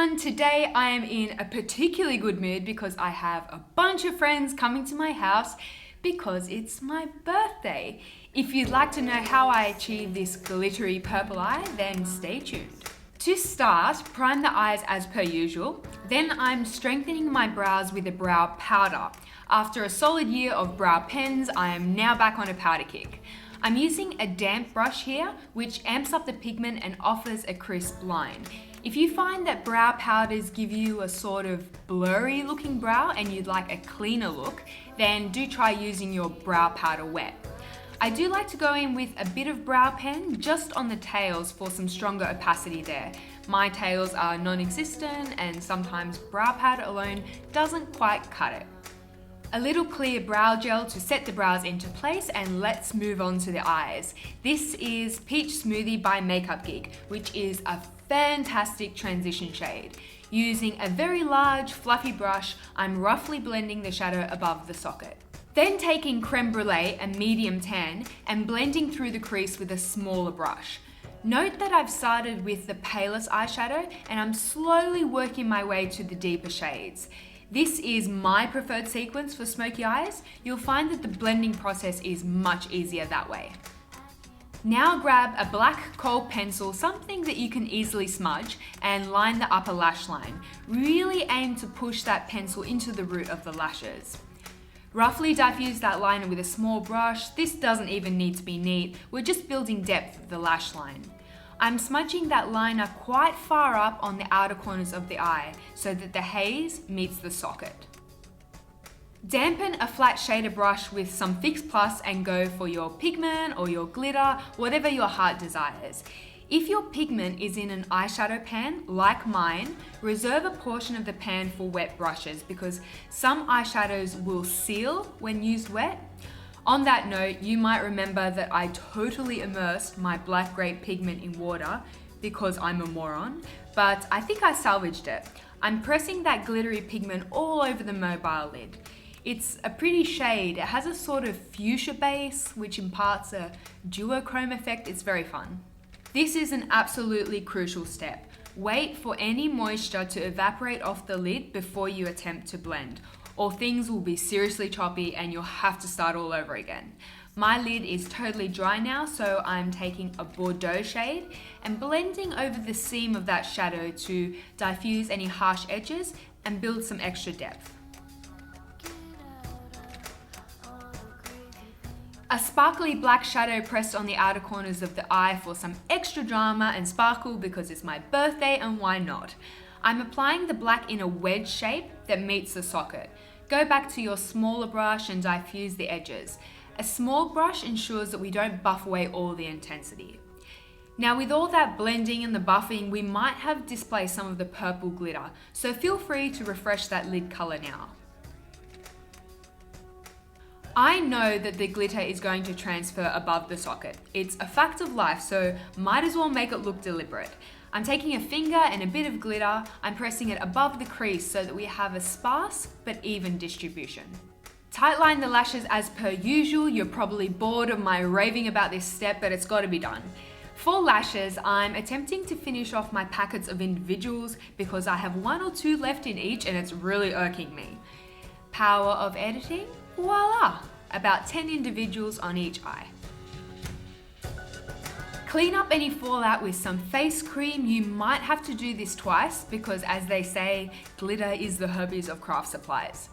everyone, today I am in a particularly good mood because I have a bunch of friends coming to my house because it's my birthday. If you'd like to know how I achieved this glittery purple eye, then stay tuned. To start, prime the eyes as per usual, then I'm strengthening my brows with a brow powder. After a solid year of brow pens, I am now back on a powder kick. I'm using a damp brush here, which amps up the pigment and offers a crisp line. If you find that brow powders give you a sort of blurry looking brow and you'd like a cleaner look, then do try using your brow powder wet. I do like to go in with a bit of brow pen just on the tails for some stronger opacity there. My tails are non-existent and sometimes brow powder alone doesn't quite cut it. A little clear brow gel to set the brows into place, and let's move on to the eyes. This is Peach Smoothie by Makeup Geek, which is a fantastic transition shade. Using a very large fluffy brush, I'm roughly blending the shadow above the socket. Then taking Creme Brûlée, a medium tan, and blending through the crease with a smaller brush. Note that I've started with the palest eyeshadow and I'm slowly working my way to the deeper shades. This is my preferred sequence for smoky eyes. You'll find that the blending process is much easier that way. Now grab a black Kohl pencil, something that you can easily smudge, and line the upper lash line. Really aim to push that pencil into the root of the lashes. Roughly diffuse that liner with a small brush. This doesn't even need to be neat, we're just building depth of the lash line. I'm smudging that liner quite far up on the outer corners of the eye so that the haze meets the socket. Dampen a flat shader brush with some Fix Plus and go for your pigment or your glitter, whatever your heart desires. If your pigment is in an eyeshadow pan, like mine, reserve a portion of the pan for wet brushes because some eyeshadows will seal when used wet. On that note, you might remember that I totally immersed my black grape pigment in water because I'm a moron, but I think I salvaged it. I'm pressing that glittery pigment all over the mobile lid. It's a pretty shade. It has a sort of fuchsia base, which imparts a duochrome effect. It's very fun. This is an absolutely crucial step. Wait for any moisture to evaporate off the lid before you attempt to blend, or things will be seriously choppy and you'll have to start all over again. My lid is totally dry now, so I'm taking a Bordeaux shade and blending over the seam of that shadow to diffuse any harsh edges and build some extra depth. A sparkly black shadow pressed on the outer corners of the eye for some extra drama and sparkle because it's my birthday and why not? I'm applying the black in a wedge shape that meets the socket. Go back to your smaller brush and diffuse the edges. A small brush ensures that we don't buff away all the intensity. Now with all that blending and the buffing, we might have displaced some of the purple glitter, so feel free to refresh that lid color now. I know that the glitter is going to transfer above the socket. It's a fact of life, so might as well make it look deliberate. I'm taking a finger and a bit of glitter, I'm pressing it above the crease so that we have a sparse but even distribution. Tightline the lashes as per usual. You're probably bored of my raving about this step, but it's got to be done. For lashes, I'm attempting to finish off my packets of individuals because I have 1 or 2 left in each and it's really irking me. Power of editing? Voila! About 10 individuals on each eye. Clean up any fallout with some face cream. You might have to do this twice because, as they say, glitter is the herpes of craft supplies.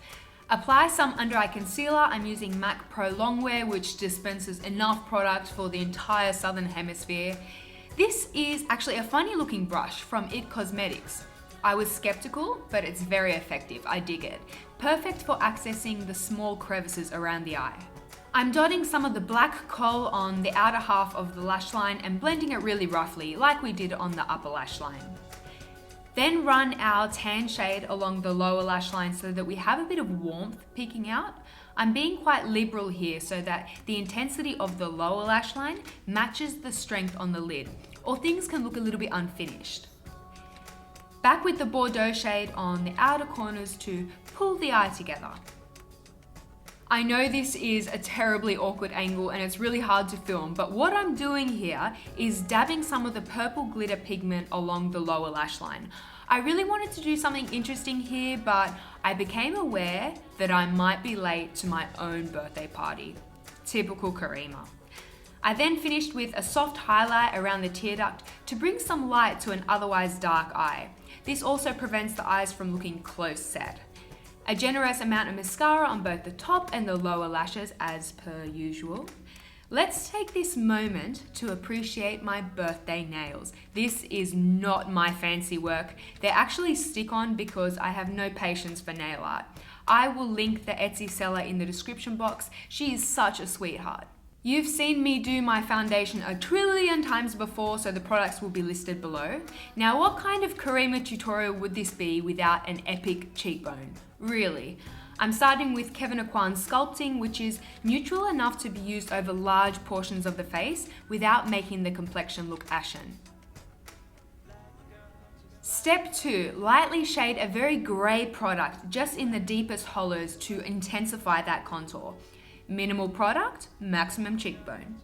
Apply some under eye concealer. I'm using MAC Pro Longwear, which dispenses enough product for the entire southern hemisphere. This is actually a funny looking brush from IT Cosmetics. I was skeptical, but it's very effective. I dig it. Perfect for accessing the small crevices around the eye. I'm dotting some of the black kohl on the outer half of the lash line and blending it really roughly, like we did on the upper lash line. Then run our tan shade along the lower lash line so that we have a bit of warmth peeking out. I'm being quite liberal here so that the intensity of the lower lash line matches the strength on the lid, or things can look a little bit unfinished. Back with the Bordeaux shade on the outer corners to pull the eye together. I know this is a terribly awkward angle and it's really hard to film, but what I'm doing here is dabbing some of the purple glitter pigment along the lower lash line. I really wanted to do something interesting here, but I became aware that I might be late to my own birthday party. Typical Karima. I then finished with a soft highlight around the tear duct to bring some light to an otherwise dark eye. This also prevents the eyes from looking close set. A generous amount of mascara on both the top and the lower lashes as per usual. Let's take this moment to appreciate my birthday nails. This is not my fancy work. They're actually stick-on because I have no patience for nail art. I will link the Etsy seller in the description box. She is such a sweetheart. You've seen me do my foundation a trillion times before, so the products will be listed below. Now, what kind of Karima tutorial would this be without an epic cheekbone? Really? I'm starting with Kevyn Sculpting, which is neutral enough to be used over large portions of the face without making the complexion look ashen. Step 2, lightly shade a very grey product just in the deepest hollows to intensify that contour. Minimal product, maximum cheekbone.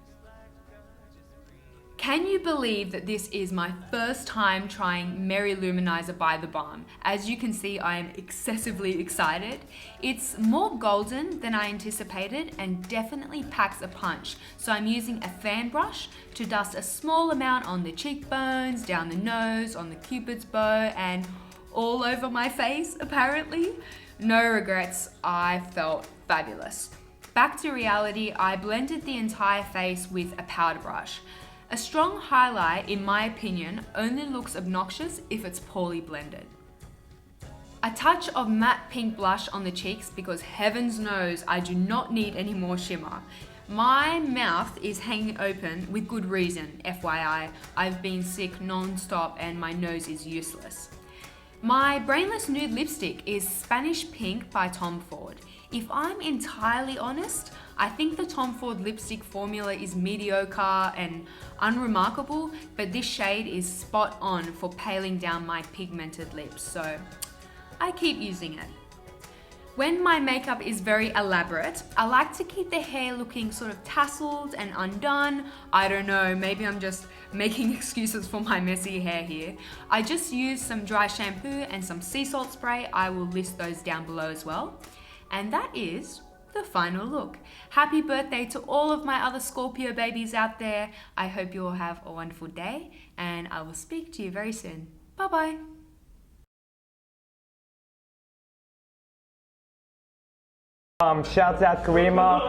Can you believe that this is my first time trying Merry Luminizer by The Balm? As you can see, I am excessively excited. It's more golden than I anticipated and definitely packs a punch. So I'm using a fan brush to dust a small amount on the cheekbones, down the nose, on the cupid's bow, and all over my face, apparently. No regrets, I felt fabulous. Back to reality, I blended the entire face with a powder brush. A strong highlight, in my opinion, only looks obnoxious if it's poorly blended. A touch of matte pink blush on the cheeks because heavens knows I do not need any more shimmer. My mouth is hanging open with good reason, FYI. I've been sick non-stop and my nose is useless. My brainless nude lipstick is Spanish Pink by Tom Ford. If I'm entirely honest, I think the Tom Ford lipstick formula is mediocre and unremarkable, but this shade is spot on for paling down my pigmented lips, so I keep using it. When my makeup is very elaborate, I like to keep the hair looking sort of tasseled and undone. I don't know, maybe I'm just making excuses for my messy hair here. I just use some dry shampoo and some sea salt spray. I will list those down below as well. And that is the final look. Happy birthday to all of my other Scorpio babies out there. I hope you all have a wonderful day and I will speak to you very soon. Bye bye. Shouts out Karima,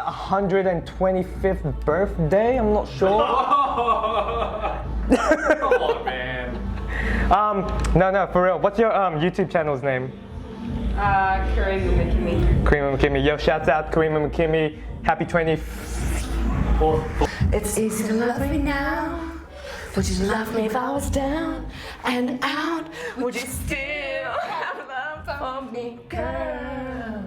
125th birthday, I'm not sure. Come on, man. No, for real. What's your YouTube channel's name? Creme McKimmy. Creme McKimmy. Yo, shouts out Karima McKimmy. Happy 24th. It's easy to love me now. Would you love me if I was down and out? Would you still have love for me, girl?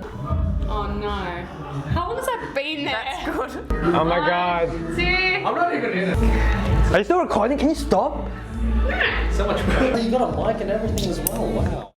Oh no. How long has that been there? That's good. Oh my god. Two. I'm not even in it. Are you still recording? Can you stop? So much pressure. You got a mic and everything as well. Wow.